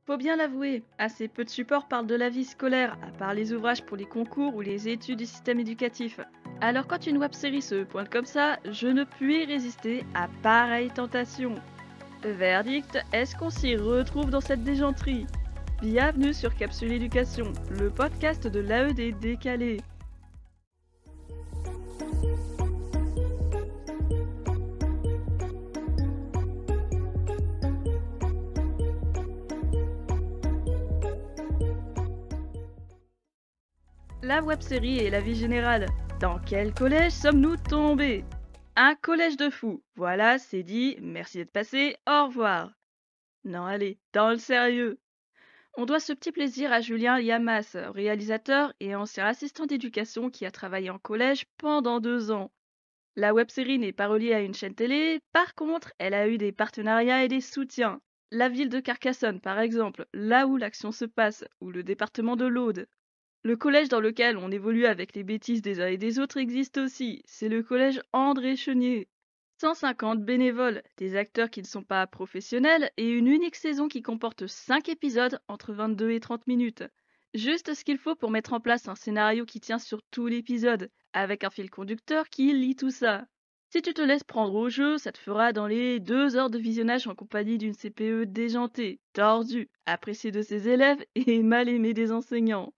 Faut bien l'avouer, assez peu de supports parlent de la vie scolaire, à part les ouvrages pour les concours ou les études du système éducatif. Alors quand une web-série se pointe comme ça, je ne puis résister à pareille tentation. Verdict, est-ce qu'on s'y retrouve dans cette déjanterie? Bienvenue sur Capsule Éducation, le podcast de l'AED décalé. La web-série et la vie générale. Dans quel collège sommes-nous tombés? Un collège de fous. Voilà, c'est dit. Merci d'être passé. Au revoir. Non, allez, dans le sérieux. On doit ce petit plaisir à Julien Yamas, réalisateur et ancien assistant d'éducation qui a travaillé en collège pendant 2 ans. La web-série n'est pas reliée à une chaîne télé, par contre, elle a eu des partenariats et des soutiens. La ville de Carcassonne, par exemple, là où l'action se passe, ou le département de l'Aude. Le collège dans lequel on évolue avec les bêtises des uns et des autres existe aussi, c'est le collège André Chenier. 150 bénévoles, des acteurs qui ne sont pas professionnels et une unique saison qui comporte 5 épisodes entre 22 et 30 minutes. Juste ce qu'il faut pour mettre en place un scénario qui tient sur tout l'épisode, avec un fil conducteur qui lie tout ça. Si tu te laisses prendre au jeu, ça te fera dans les 2 heures de visionnage en compagnie d'une CPE déjantée, tordue, appréciée de ses élèves et mal aimée des enseignants.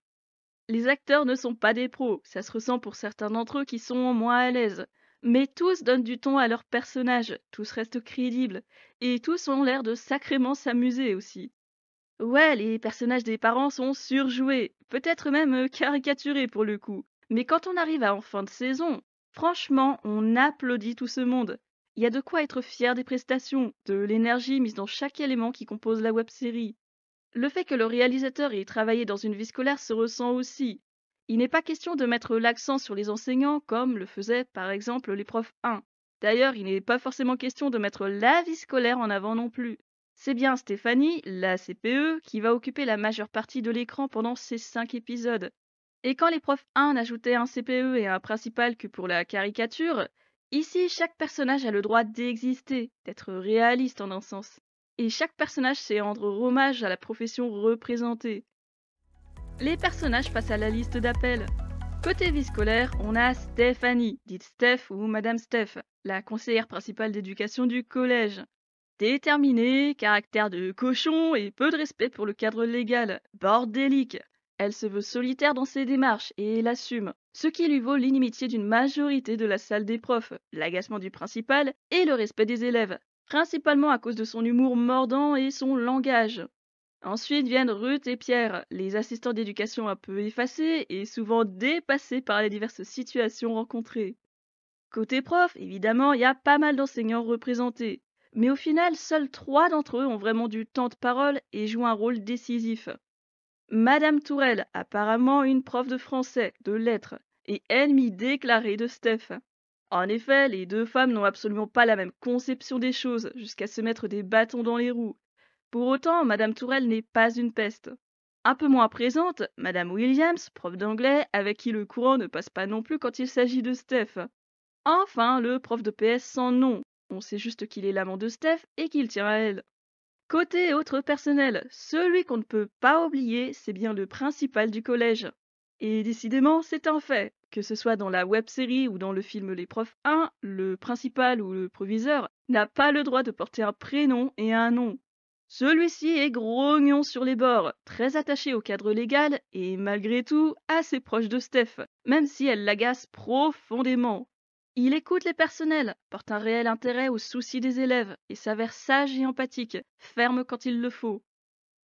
Les acteurs ne sont pas des pros, ça se ressent pour certains d'entre eux qui sont moins à l'aise. Mais tous donnent du ton à leurs personnages, tous restent crédibles, et tous ont l'air de sacrément s'amuser aussi. Ouais, les personnages des parents sont surjoués, peut-être même caricaturés pour le coup. Mais quand on arrive à en fin de saison, franchement, on applaudit tout ce monde. Il y a de quoi être fier des prestations, de l'énergie mise dans chaque élément qui compose la web-série. Le fait que le réalisateur ait travaillé dans une vie scolaire se ressent aussi. Il n'est pas question de mettre l'accent sur les enseignants comme le faisaient par exemple les profs 1. D'ailleurs, il n'est pas forcément question de mettre la vie scolaire en avant non plus. C'est bien Stéphanie, la CPE, qui va occuper la majeure partie de l'écran pendant ces 5 épisodes. Et quand les profs 1 n'ajoutaient un CPE et un principal que pour la caricature, ici chaque personnage a le droit d'exister, d'être réaliste en un sens. Et chaque personnage sait rendre hommage à la profession représentée. Les personnages passent à la liste d'appels. Côté vie scolaire, on a Stéphanie, dite Steph ou Madame Steph, la conseillère principale d'éducation du collège. Déterminée, caractère de cochon et peu de respect pour le cadre légal, bordélique. Elle se veut solitaire dans ses démarches et l'assume, ce qui lui vaut l'inimitié d'une majorité de la salle des profs, l'agacement du principal et le respect des élèves, principalement à cause de son humour mordant et son langage. Ensuite viennent Ruth et Pierre, les assistants d'éducation un peu effacés et souvent dépassés par les diverses situations rencontrées. Côté prof, évidemment, il y a pas mal d'enseignants représentés, mais au final, seuls 3 d'entre eux ont vraiment du temps de parole et jouent un rôle décisif. Madame Tourelle, apparemment une prof de français, de lettres, et ennemie déclarée de Steph. En effet, les deux femmes n'ont absolument pas la même conception des choses, jusqu'à se mettre des bâtons dans les roues. Pour autant, Madame Tourelle n'est pas une peste. Un peu moins présente, Madame Williams, prof d'anglais, avec qui le courant ne passe pas non plus quand il s'agit de Steph. Enfin, le prof de PS sans nom. On sait juste qu'il est l'amant de Steph et qu'il tient à elle. Côté autre personnel, celui qu'on ne peut pas oublier, c'est bien le principal du collège. Et décidément, c'est un fait. Que ce soit dans la web-série ou dans le film Les Profs 1, le principal ou le proviseur n'a pas le droit de porter un prénom et un nom. Celui-ci est grognon sur les bords, très attaché au cadre légal et malgré tout assez proche de Steph, même si elle l'agace profondément. Il écoute les personnels, porte un réel intérêt aux soucis des élèves et s'avère sage et empathique, ferme quand il le faut.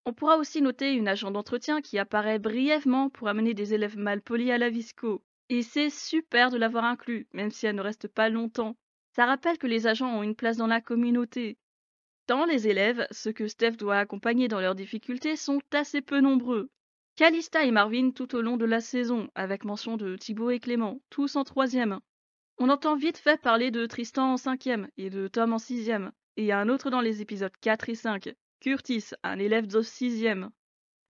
On pourra aussi noter une agent d'entretien qui apparaît brièvement pour amener des élèves malpolis à la visco. Et c'est super de l'avoir inclus, même si elle ne reste pas longtemps. Ça rappelle que les agents ont une place dans la communauté. Dans les élèves, ceux que Steph doit accompagner dans leurs difficultés sont assez peu nombreux. Calista et Marvin tout au long de la saison, avec mention de Thibaut et Clément, tous en 3e. On entend vite fait parler de Tristan en 5e et de Tom en 6e, et un autre dans les épisodes 4 et 5, Curtis, un élève de 6e.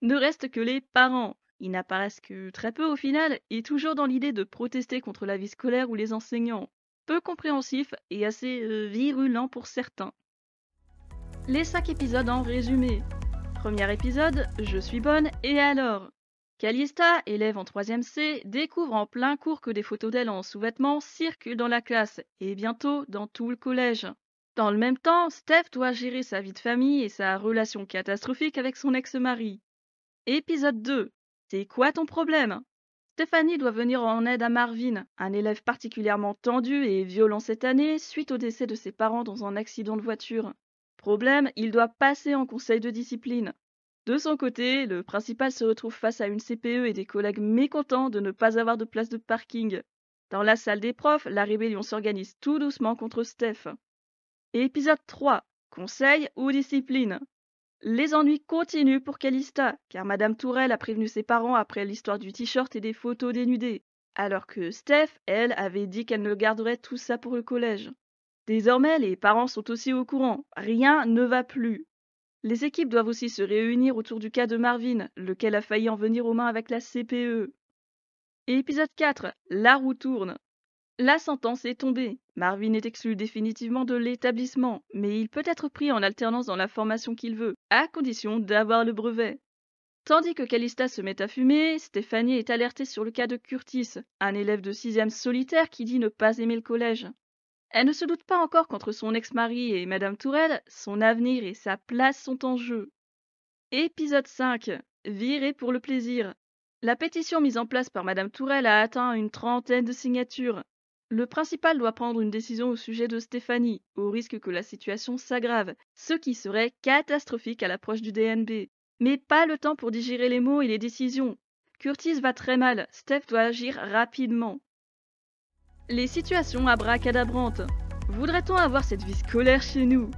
Ne reste que les parents. Ils n'apparaissent que très peu au final, et toujours dans l'idée de protester contre la vie scolaire ou les enseignants. Peu compréhensif et assez virulent pour certains. Les 5 épisodes en résumé. Premier épisode, je suis bonne, et alors? Calista, élève en 3e C, découvre en plein cours que des photos d'elle en sous-vêtements circulent dans la classe, et bientôt dans tout le collège. Dans le même temps, Steph doit gérer sa vie de famille et sa relation catastrophique avec son ex-mari. Épisode 2. C'est quoi ton problème? Stéphanie doit venir en aide à Marvin, un élève particulièrement tendu et violent cette année suite au décès de ses parents dans un accident de voiture. Problème, il doit passer en conseil de discipline. De son côté, le principal se retrouve face à une CPE et des collègues mécontents de ne pas avoir de place de parking. Dans la salle des profs, la rébellion s'organise tout doucement contre Steph. Épisode 3. Conseil ou discipline? Les ennuis continuent pour Calista, car Madame Tourelle a prévenu ses parents après l'histoire du t-shirt et des photos dénudées, alors que Steph, elle, avait dit qu'elle ne garderait tout ça pour le collège. Désormais, les parents sont aussi au courant, rien ne va plus. Les équipes doivent aussi se réunir autour du cas de Marvin, lequel a failli en venir aux mains avec la CPE. Épisode 4. La roue tourne. La sentence est tombée. Marvin est exclu définitivement de l'établissement, mais il peut être pris en alternance dans la formation qu'il veut, à condition d'avoir le brevet. Tandis que Calista se met à fumer, Stéphanie est alertée sur le cas de Curtis, un élève de 6e solitaire qui dit ne pas aimer le collège. Elle ne se doute pas encore qu'entre son ex-mari et Madame Tourelle, son avenir et sa place sont en jeu. Épisode 5. Viré pour le plaisir. La pétition mise en place par Madame Tourelle a atteint une 30aine de signatures. Le principal doit prendre une décision au sujet de Stéphanie, au risque que la situation s'aggrave, ce qui serait catastrophique à l'approche du DNB. Mais pas le temps pour digérer les mots et les décisions. Curtis va très mal, Steph doit agir rapidement. Les situations abracadabrantes. Voudrait-on avoir cette vie scolaire chez nous?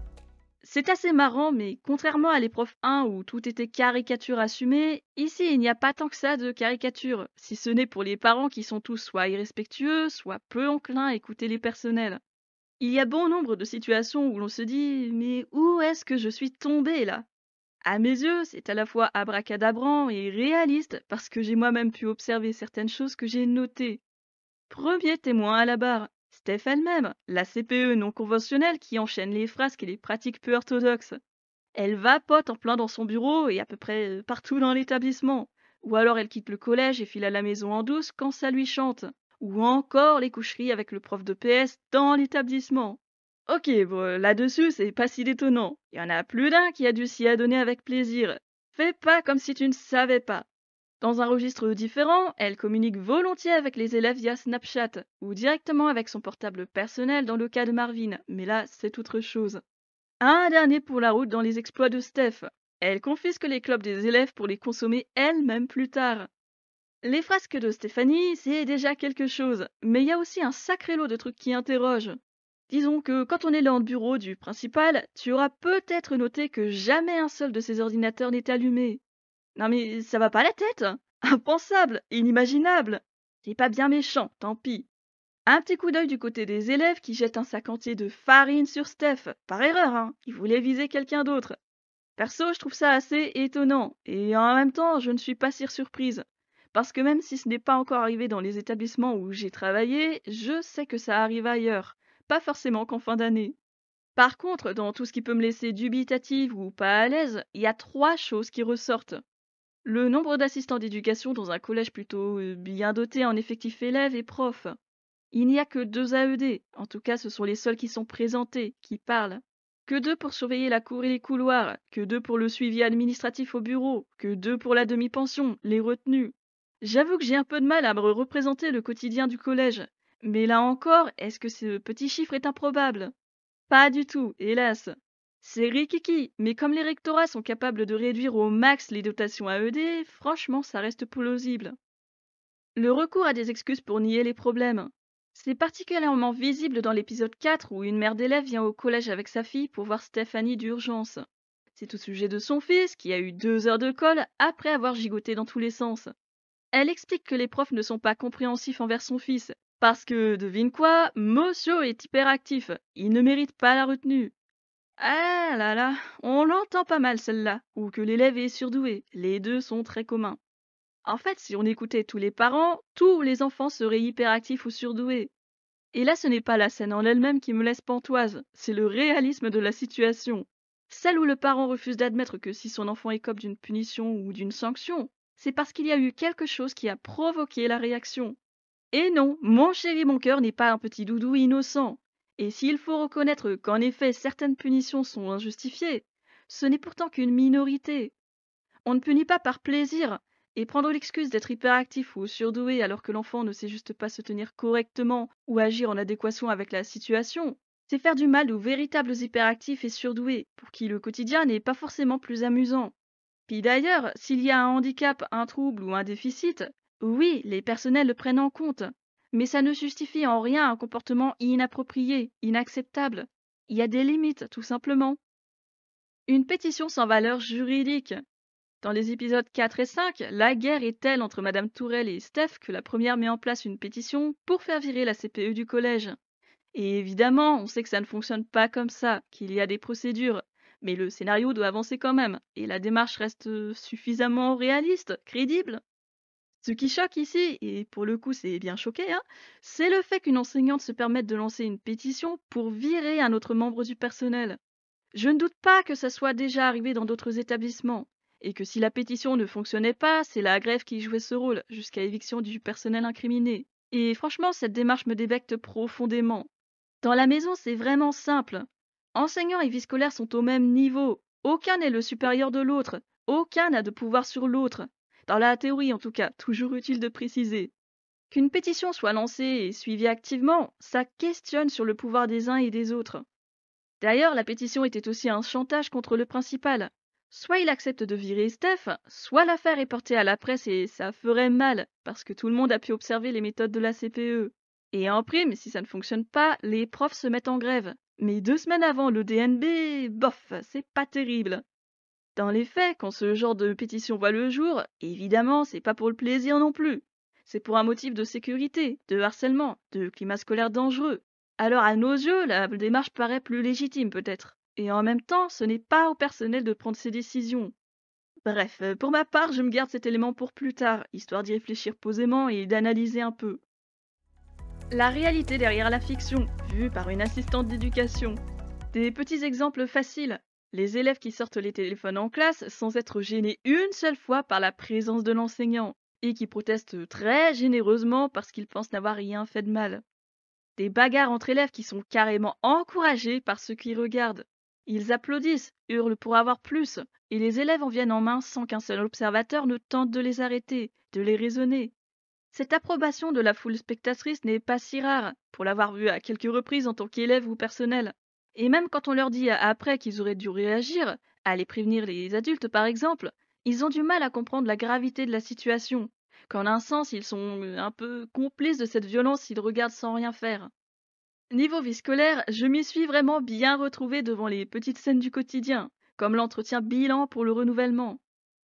C'est assez marrant, mais contrairement à l'épreuve 1 où tout était caricature assumée, ici il n'y a pas tant que ça de caricature, si ce n'est pour les parents qui sont tous soit irrespectueux, soit peu enclins à écouter les personnels. Il y a bon nombre de situations où l'on se dit « mais où est-ce que je suis tombée là ?» À mes yeux, c'est à la fois abracadabrant et réaliste parce que j'ai moi-même pu observer certaines choses que j'ai notées. Premier témoin à la barre, Steph elle-même, la CPE non conventionnelle qui enchaîne les frasques et les pratiques peu orthodoxes. Elle vapote en plein dans son bureau et à peu près partout dans l'établissement. Ou alors elle quitte le collège et file à la maison en douce quand ça lui chante. Ou encore les coucheries avec le prof de PS dans l'établissement. Ok, bon, là-dessus, c'est pas si détonnant. Il y en a plus d'un qui a dû s'y adonner avec plaisir. Fais pas comme si tu ne savais pas. Dans un registre différent, elle communique volontiers avec les élèves via Snapchat ou directement avec son portable personnel dans le cas de Marvin, mais là, c'est autre chose. Un dernier pour la route dans les exploits de Steph. Elle confisque les clopes des élèves pour les consommer elle-même plus tard. Les frasques de Stéphanie, c'est déjà quelque chose, mais il y a aussi un sacré lot de trucs qui interrogent. Disons que quand on est dans le bureau du principal, tu auras peut-être noté que jamais un seul de ces ordinateurs n'est allumé. Non mais ça va pas la tête? Impensable, inimaginable. C'est pas bien méchant, tant pis. Un petit coup d'œil du côté des élèves qui jettent un sac entier de farine sur Steph, par erreur, hein. Ils voulaient viser quelqu'un d'autre. Perso, je trouve ça assez étonnant, et en même temps, je ne suis pas si surprise. Parce que même si ce n'est pas encore arrivé dans les établissements où j'ai travaillé, je sais que ça arrive ailleurs, pas forcément qu'en fin d'année. Par contre, dans tout ce qui peut me laisser dubitative ou pas à l'aise, il y a 3 choses qui ressortent. Le nombre d'assistants d'éducation dans un collège plutôt bien doté en effectifs élèves et profs. Il n'y a que 2 AED, en tout cas ce sont les seuls qui sont présentés, qui parlent. Que 2 pour surveiller la cour et les couloirs, que 2 pour le suivi administratif au bureau, que 2 pour la demi-pension, les retenues. J'avoue que j'ai un peu de mal à me représenter le quotidien du collège. Mais là encore, est-ce que ce petit chiffre est improbable? Pas du tout, hélas. C'est rikiki, mais comme les rectorats sont capables de réduire au max les dotations AED, franchement, ça reste plausible. Le recours à des excuses pour nier les problèmes. C'est particulièrement visible dans l'épisode 4 où une mère d'élève vient au collège avec sa fille pour voir Stéphanie d'urgence. C'est au sujet de son fils qui a eu 2 heures de colle après avoir gigoté dans tous les sens. Elle explique que les profs ne sont pas compréhensifs envers son fils, parce que, devine quoi, Monsieur est hyperactif, il ne mérite pas la retenue. Ah là là, on l'entend pas mal celle-là, ou que l'élève est surdoué, les deux sont très communs. En fait, si on écoutait tous les parents, tous les enfants seraient hyperactifs ou surdoués. Et là, ce n'est pas la scène en elle-même qui me laisse pantoise, c'est le réalisme de la situation. Celle où le parent refuse d'admettre que si son enfant écope d'une punition ou d'une sanction, c'est parce qu'il y a eu quelque chose qui a provoqué la réaction. Et non, mon chéri mon cœur n'est pas un petit doudou innocent. Et s'il faut reconnaître qu'en effet certaines punitions sont injustifiées, ce n'est pourtant qu'une minorité. On ne punit pas par plaisir, et prendre l'excuse d'être hyperactif ou surdoué alors que l'enfant ne sait juste pas se tenir correctement ou agir en adéquation avec la situation, c'est faire du mal aux véritables hyperactifs et surdoués, pour qui le quotidien n'est pas forcément plus amusant. Puis d'ailleurs, s'il y a un handicap, un trouble ou un déficit, oui, les personnels le prennent en compte. Mais ça ne justifie en rien un comportement inapproprié, inacceptable. Il y a des limites, tout simplement. Une pétition sans valeur juridique. Dans les épisodes 4 et 5, la guerre est telle entre Madame Tourelle et Steph que la première met en place une pétition pour faire virer la CPE du collège. Et évidemment, on sait que ça ne fonctionne pas comme ça, qu'il y a des procédures. Mais le scénario doit avancer quand même, et la démarche reste suffisamment réaliste, crédible. Ce qui choque ici, et pour le coup c'est bien choqué, hein, c'est le fait qu'une enseignante se permette de lancer une pétition pour virer un autre membre du personnel. Je ne doute pas que ça soit déjà arrivé dans d'autres établissements, et que si la pétition ne fonctionnait pas, c'est la grève qui jouait ce rôle, jusqu'à éviction du personnel incriminé. Et franchement, cette démarche me débecte profondément. Dans la maison, c'est vraiment simple. Enseignants et vie scolaire sont au même niveau. Aucun n'est le supérieur de l'autre. Aucun n'a de pouvoir sur l'autre. Dans la théorie, en tout cas, toujours utile de préciser. Qu'une pétition soit lancée et suivie activement, ça questionne sur le pouvoir des uns et des autres. D'ailleurs, la pétition était aussi un chantage contre le principal. Soit il accepte de virer Steph, soit l'affaire est portée à la presse et ça ferait mal, parce que tout le monde a pu observer les méthodes de la CPE. Et en prime, si ça ne fonctionne pas, les profs se mettent en grève. Mais 2 semaines avant le DNB, bof, c'est pas terrible. Dans les faits, quand ce genre de pétition voit le jour, évidemment, c'est pas pour le plaisir non plus. C'est pour un motif de sécurité, de harcèlement, de climat scolaire dangereux. Alors à nos yeux, la démarche paraît plus légitime peut-être. Et en même temps, ce n'est pas au personnel de prendre ses décisions. Bref, pour ma part, je me garde cet élément pour plus tard, histoire d'y réfléchir posément et d'analyser un peu. La réalité derrière la fiction, vue par une assistante d'éducation. Des petits exemples faciles. Les élèves qui sortent les téléphones en classe sans être gênés une seule fois par la présence de l'enseignant, et qui protestent très généreusement parce qu'ils pensent n'avoir rien fait de mal. Des bagarres entre élèves qui sont carrément encouragées par ceux qui regardent. Ils applaudissent, hurlent pour avoir plus, et les élèves en viennent en main sans qu'un seul observateur ne tente de les arrêter, de les raisonner. Cette approbation de la foule spectatrice n'est pas si rare, pour l'avoir vue à quelques reprises en tant qu'élève ou personnel. Et même quand on leur dit après qu'ils auraient dû réagir, aller prévenir les adultes par exemple, ils ont du mal à comprendre la gravité de la situation, qu'en un sens ils sont un peu complices de cette violence s'ils regardent sans rien faire. Niveau vie scolaire, je m'y suis vraiment bien retrouvée devant les petites scènes du quotidien, comme l'entretien bilan pour le renouvellement.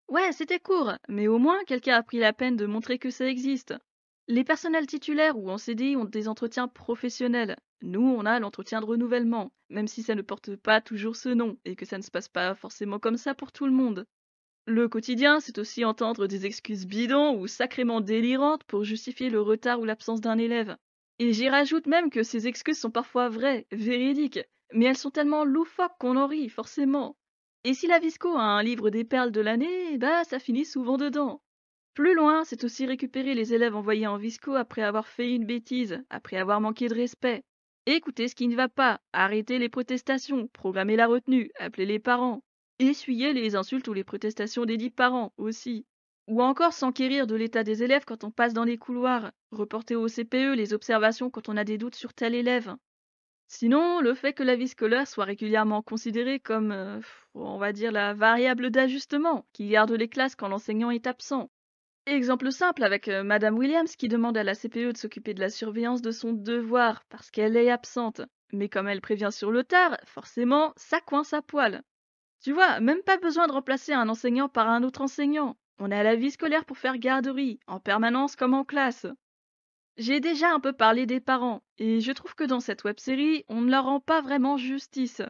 Ouais, c'était court, mais au moins quelqu'un a pris la peine de montrer que ça existe. Les personnels titulaires ou en CDI ont des entretiens professionnels. Nous, on a l'entretien de renouvellement, même si ça ne porte pas toujours ce nom et que ça ne se passe pas forcément comme ça pour tout le monde. Le quotidien, c'est aussi entendre des excuses bidons ou sacrément délirantes pour justifier le retard ou l'absence d'un élève. Et j'y rajoute même que ces excuses sont parfois vraies, véridiques, mais elles sont tellement loufoques qu'on en rit, forcément. Et si la Visco a un livre des perles de l'année, bah ça finit souvent dedans. Plus loin, c'est aussi récupérer les élèves envoyés en Visco après avoir fait une bêtise, après avoir manqué de respect. Écouter ce qui ne va pas, arrêter les protestations, programmer la retenue, appeler les parents. Essuyer les insultes ou les protestations des dits parents aussi. Ou encore s'enquérir de l'état des élèves quand on passe dans les couloirs, reporter au CPE les observations quand on a des doutes sur tel élève. Sinon, le fait que la vie scolaire soit régulièrement considérée comme, on va dire, la variable d'ajustement, qui garde les classes quand l'enseignant est absent. Exemple simple avec Madame Williams qui demande à la CPE de s'occuper de la surveillance de son devoir parce qu'elle est absente. Mais comme elle prévient sur le tard, forcément, ça coince à poil. Tu vois, même pas besoin de remplacer un enseignant par un autre enseignant. On est à la vie scolaire pour faire garderie, en permanence comme en classe. J'ai déjà un peu parlé des parents, et je trouve que dans cette web-série, on ne leur rend pas vraiment justice.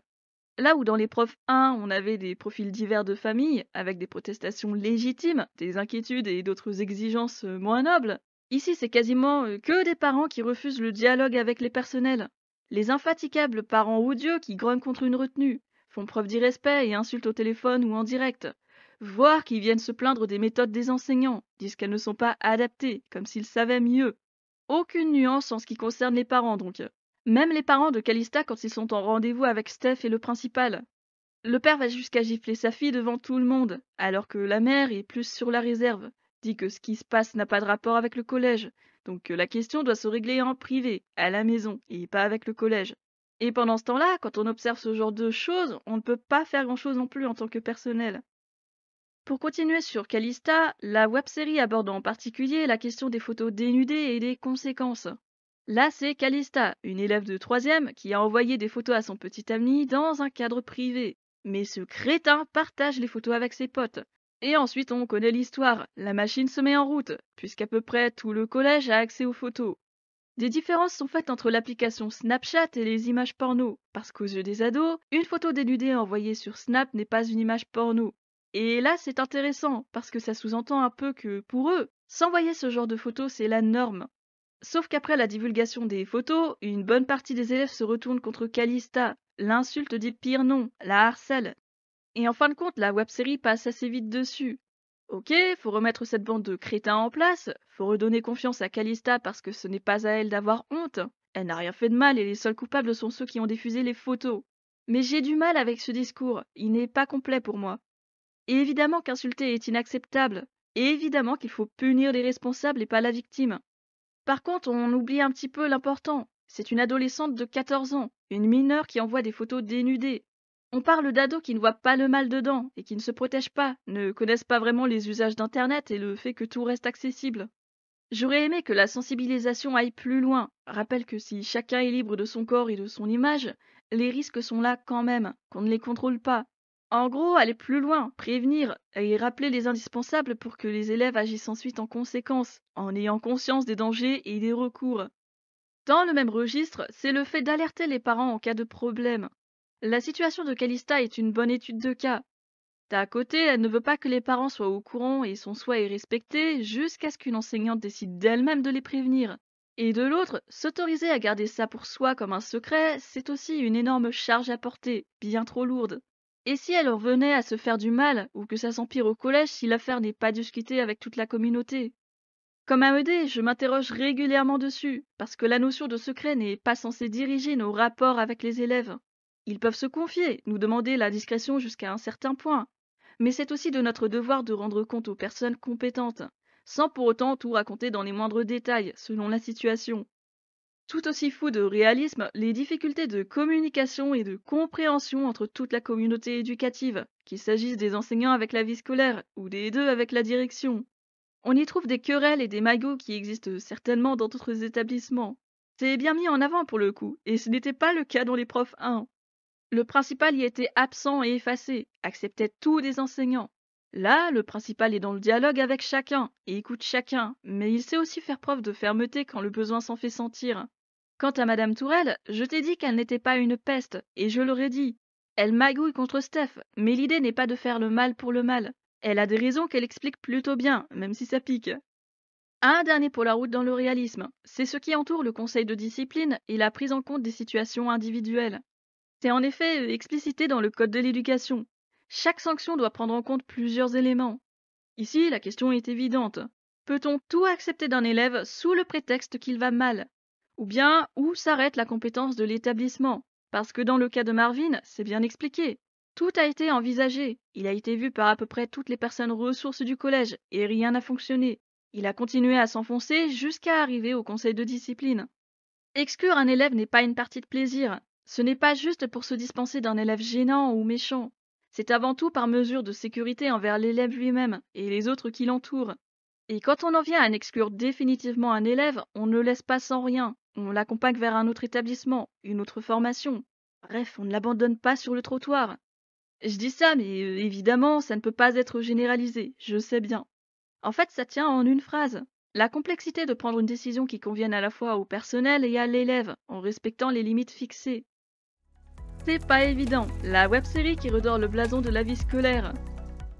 Là où dans les profs 1, on avait des profils divers de familles, avec des protestations légitimes, des inquiétudes et d'autres exigences moins nobles, ici c'est quasiment que des parents qui refusent le dialogue avec les personnels. Les infatigables parents odieux qui grognent contre une retenue. font preuve d'irrespect et insultent au téléphone ou en direct, voire qu'ils viennent se plaindre des méthodes des enseignants, disent qu'elles ne sont pas adaptées, comme s'ils savaient mieux. Aucune nuance en ce qui concerne les parents donc. Même les parents de Calista quand ils sont en rendez-vous avec Steph et le principal. Le père va jusqu'à gifler sa fille devant tout le monde, alors que la mère est plus sur la réserve, dit que ce qui se passe n'a pas de rapport avec le collège, donc que la question doit se régler en privé, à la maison, et pas avec le collège. Et pendant ce temps-là, quand on observe ce genre de choses, on ne peut pas faire grand-chose non plus en tant que personnel. Pour continuer sur Calista, la web-série aborde en particulier la question des photos dénudées et des conséquences. Là, c'est Calista, une élève de 3e, qui a envoyé des photos à son petit ami dans un cadre privé. Mais ce crétin partage les photos avec ses potes. Et ensuite, on connaît l'histoire. La machine se met en route, puisqu'à peu près tout le collège a accès aux photos. Des différences sont faites entre l'application Snapchat et les images porno, parce qu'aux yeux des ados, une photo dénudée envoyée sur Snap n'est pas une image porno. Et là, c'est intéressant, parce que ça sous-entend un peu que, pour eux, s'envoyer ce genre de photos, c'est la norme. Sauf qu'après la divulgation des photos, une bonne partie des élèves se retourne contre Calista, l'insulte dit pire nom, la harcèle. Et en fin de compte, la web-série passe assez vite dessus. Ok, faut remettre cette bande de crétins en place, faut redonner confiance à Calista parce que ce n'est pas à elle d'avoir honte. Elle n'a rien fait de mal et les seuls coupables sont ceux qui ont diffusé les photos. Mais j'ai du mal avec ce discours, il n'est pas complet pour moi. Et évidemment qu'insulter est inacceptable, et évidemment qu'il faut punir les responsables et pas la victime. Par contre, on oublie un petit peu l'important. C'est une adolescente de 14 ans, une mineure qui envoie des photos dénudées. On parle d'ados qui ne voient pas le mal dedans et qui ne se protègent pas, ne connaissent pas vraiment les usages d'Internet et le fait que tout reste accessible. J'aurais aimé que la sensibilisation aille plus loin. Rappelle que si chacun est libre de son corps et de son image, les risques sont là quand même, qu'on ne les contrôle pas. En gros, aller plus loin, prévenir et rappeler les indispensables pour que les élèves agissent ensuite en conséquence, en ayant conscience des dangers et des recours. Dans le même registre, c'est le fait d'alerter les parents en cas de problème. La situation de Calista est une bonne étude de cas. D'un côté, elle ne veut pas que les parents soient au courant et son souhait est respecté jusqu'à ce qu'une enseignante décide d'elle-même de les prévenir. Et de l'autre, s'autoriser à garder ça pour soi comme un secret, c'est aussi une énorme charge à porter, bien trop lourde. Et si elle en venait à se faire du mal, ou que ça s'empire au collège si l'affaire n'est pas discutée avec toute la communauté? Comme AED, je m'interroge régulièrement dessus, parce que la notion de secret n'est pas censée diriger nos rapports avec les élèves. Ils peuvent se confier, nous demander la discrétion jusqu'à un certain point, mais c'est aussi de notre devoir de rendre compte aux personnes compétentes, sans pour autant tout raconter dans les moindres détails, selon la situation. Tout aussi fou de réalisme, les difficultés de communication et de compréhension entre toute la communauté éducative, qu'il s'agisse des enseignants avec la vie scolaire ou des deux avec la direction. On y trouve des querelles et des magouilles qui existent certainement dans d'autres établissements. C'est bien mis en avant pour le coup, et ce n'était pas le cas dans les profs 1. Le principal y était absent et effacé, acceptait tout des enseignants. Là, le principal est dans le dialogue avec chacun et écoute chacun, mais il sait aussi faire preuve de fermeté quand le besoin s'en fait sentir. Quant à Madame Tourelle, je t'ai dit qu'elle n'était pas une peste, et je l'aurais dit. Elle magouille contre Steph, mais l'idée n'est pas de faire le mal pour le mal. Elle a des raisons qu'elle explique plutôt bien, même si ça pique. Un dernier pour la route dans le réalisme, c'est ce qui entoure le conseil de discipline et la prise en compte des situations individuelles. C'est en effet explicité dans le Code de l'éducation. Chaque sanction doit prendre en compte plusieurs éléments. Ici, la question est évidente. Peut-on tout accepter d'un élève sous le prétexte qu'il va mal? Ou bien, où s'arrête la compétence de l'établissement? Parce que dans le cas de Marvin, c'est bien expliqué. Tout a été envisagé. Il a été vu par à peu près toutes les personnes ressources du collège, et rien n'a fonctionné. Il a continué à s'enfoncer jusqu'à arriver au conseil de discipline. Exclure un élève n'est pas une partie de plaisir. Ce n'est pas juste pour se dispenser d'un élève gênant ou méchant. C'est avant tout par mesure de sécurité envers l'élève lui-même et les autres qui l'entourent. Et quand on en vient à en exclure définitivement un élève, on ne laisse pas sans rien. On l'accompagne vers un autre établissement, une autre formation. Bref, on ne l'abandonne pas sur le trottoir. Je dis ça, mais évidemment, ça ne peut pas être généralisé, je sais bien. En fait, ça tient en une phrase. La complexité de prendre une décision qui convienne à la fois au personnel et à l'élève, en respectant les limites fixées. C'est pas évident, la web-série qui redore le blason de la vie scolaire.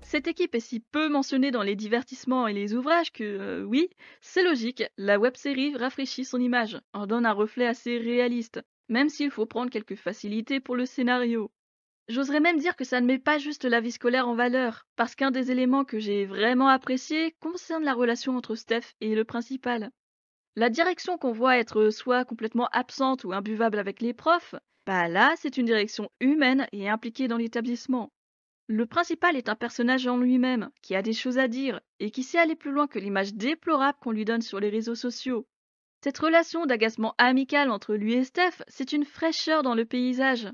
Cette équipe est si peu mentionnée dans les divertissements et les ouvrages que, oui, c'est logique, la web-série rafraîchit son image, en donne un reflet assez réaliste, même s'il faut prendre quelques facilités pour le scénario. J'oserais même dire que ça ne met pas juste la vie scolaire en valeur, parce qu'un des éléments que j'ai vraiment apprécié concerne la relation entre Steph et le principal. La direction qu'on voit être soit complètement absente ou imbuvable avec les profs, bah là, c'est une direction humaine et impliquée dans l'établissement. Le principal est un personnage en lui-même, qui a des choses à dire et qui sait aller plus loin que l'image déplorable qu'on lui donne sur les réseaux sociaux. Cette relation d'agacement amical entre lui et Steph, c'est une fraîcheur dans le paysage.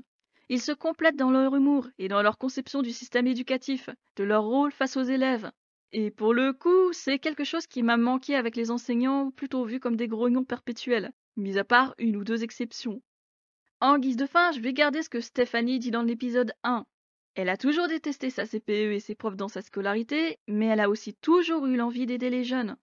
Ils se complètent dans leur humour et dans leur conception du système éducatif, de leur rôle face aux élèves. Et pour le coup, c'est quelque chose qui m'a manqué avec les enseignants, plutôt vus comme des grognons perpétuels, mis à part une ou deux exceptions. En guise de fin, je vais garder ce que Stéphanie dit dans l'épisode 1. Elle a toujours détesté sa CPE et ses profs dans sa scolarité, mais elle a aussi toujours eu l'envie d'aider les jeunes.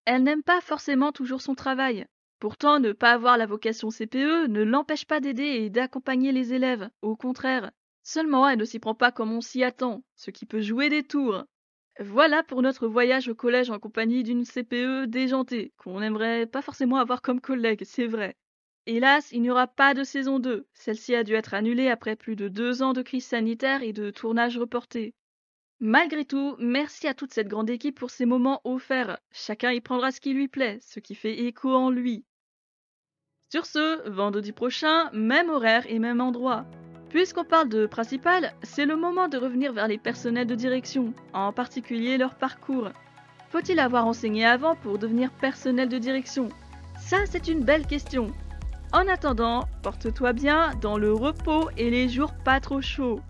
Elle n'aime pas forcément toujours son travail. Pourtant, ne pas avoir la vocation CPE ne l'empêche pas d'aider et d'accompagner les élèves. Au contraire. Seulement, elle ne s'y prend pas comme on s'y attend, ce qui peut jouer des tours. Voilà pour notre voyage au collège en compagnie d'une CPE déjantée, qu'on n'aimerait pas forcément avoir comme collègue, c'est vrai. Hélas, il n'y aura pas de saison 2. Celle-ci a dû être annulée après plus de 2 ans de crise sanitaire et de tournage reporté. Malgré tout, merci à toute cette grande équipe pour ces moments offerts. Chacun y prendra ce qui lui plaît, ce qui fait écho en lui. Sur ce, vendredi prochain, même horaire et même endroit. Puisqu'on parle de principal, c'est le moment de revenir vers les personnels de direction, en particulier leur parcours. Faut-il avoir enseigné avant pour devenir personnel de direction? Ça, c'est une belle question. En attendant, porte-toi bien dans le repos et les jours pas trop chauds.